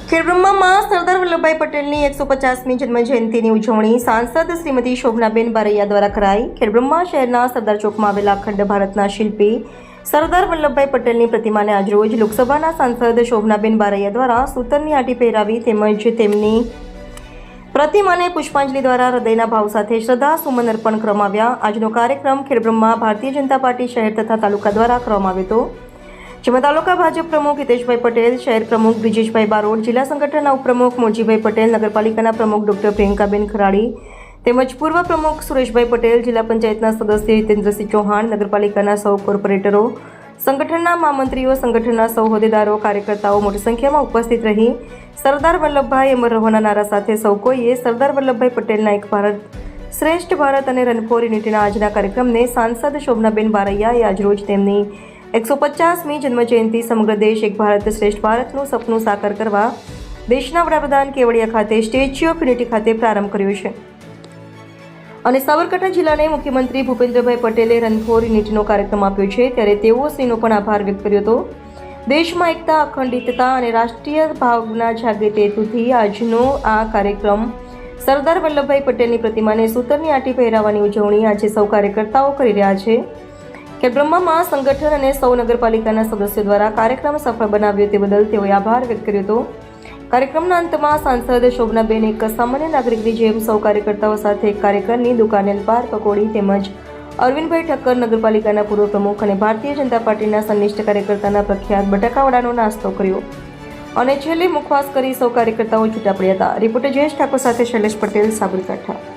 ખેડબ્રહ્મામાં સરદાર વલ્લભભાઈ પટેલની 150મી જન્મજયંતિની ઉજવણી સાંસદ શ્રીમતી શોભનાબેન બારૈયા દ્વારા કરાઈ। ખેડબ્રહ્મા શહેરના સરદાર ચોકમાં આવેલા અખંડ ભારતના શિલ્પી સરદાર વલ્લભભાઈ પટેલની પ્રતિમાને આજરોજ લોકસભાના સાંસદ શોભનાબેન બારૈયા દ્વારા સૂતરની આંટી પહેરાવી તેમજ તેમની પ્રતિમાને પુષ્પાંજલિ દ્વારા હૃદયના ભાવ સાથે શ્રદ્ધા સુમન અર્પણ કરવામાં આવ્યા। આજનો કાર્યક્રમ ખેડબ્રહ્મા ભારતીય જનતા પાર્ટી શહેર તથા તાલુકા દ્વારા કરવામાં આવ્યો હતો, જેમાં તાલુકા ભાજપ પ્રમુખ હિતેશભાઈ પટેલ, શહેર પ્રમુખ બ્રિજેશભાઈ બારોટ, જિલ્લા સંગઠનના ઉપપ્રમુખ મોરજીભાઈ પટેલ, નગરપાલિકાના પ્રમુખ ડોક્ટર પ્રિયંકાબેન ખરાડી તેમજ પૂર્વ પ્રમુખ સુરેશભાઈ પટેલ, જિલ્લા પંચાયતના સદસ્ય હિતેન્દ્રસિંહ ચૌહાણ, નગરપાલિકાના સૌ કોર્પોરેટરો, સંગઠનના મહામંત્રીઓ, સંગઠનના સૌ હોદ્દેદારો, કાર્યકર્તાઓ મોટી સંખ્યામાં ઉપસ્થિત રહી સરદાર વલ્લભભાઈ અમર રહોના નારા સાથે સૌ કોઈએ સરદાર વલ્લભભાઈ પટેલના એક ભારત શ્રેષ્ઠ ભારત અને રન ફોર યુનિટીના આજના કાર્યક્રમને સાંસદ શોભનાબેન બારૈયાએ આજરોજ તેમની 150મી જન્મજયંતિ સમગ્ર દેશ એક ભારત શ્રેષ્ઠ ભારતનું સપનું સાકાર કરવા દેશના વડાપ્રધાન કેવડિયા ખાતે સ્ટેચ્યુ ઓફ યુનિટી ખાતે પ્રારંભ કર્યો છે અને સાબરકાંઠા જિલ્લાને મુખ્યમંત્રી ભૂપેન્દ્રભાઈ પટેલે રન ફોર યુનિટીનો કાર્યક્રમ આપ્યો છે, ત્યારે તેઓ શ્રીનો પણ આભાર વ્યક્ત કર્યો હતો। દેશમાં એકતા, અખંડિતતા અને રાષ્ટ્રીય ભાવના જાગૃતિ હેતુથી આજનો આ કાર્યક્રમ સરદાર વલ્લભભાઈ પટેલની પ્રતિમાને સૂતરની આંટી પહેરાવવાની ઉજવણી આજે સૌ કાર્યકર્તાઓ કરી રહ્યા છે। ખેડબ્રહ્મામાં સંગઠન અને સૌ નગરપાલિકાના સદસ્યો દ્વારા કાર્યક્રમ સફળ બનાવ્યો તે બદલ તેઓએ આભાર વ્યક્ત કર્યો હતો। કાર્યક્રમના અંતમાં સાંસદ શોભનાબેન એક સામાન્ય નાગરિકની જેમ સૌ કાર્યકર્તાઓ સાથે એક કાર્યકરની દુકાને અલ્પાર પકોડી તેમજ અરવિંદભાઈ ઠક્કર, નગરપાલિકાના પૂર્વ પ્રમુખ અને ભારતીય જનતા પાર્ટીના સંનિષ્ઠ કાર્યકર્તાના પ્રખ્યાત બટાકાવડાનો નાસ્તો કર્યો અને છેલ્લે મુખવાસ કરી સૌ કાર્યકર્તાઓ છૂટા પડ્યા હતા। રિપોર્ટર જયેશ ઠાકોર સાથે શૈલેષ પટેલ, સાબરકાંઠા।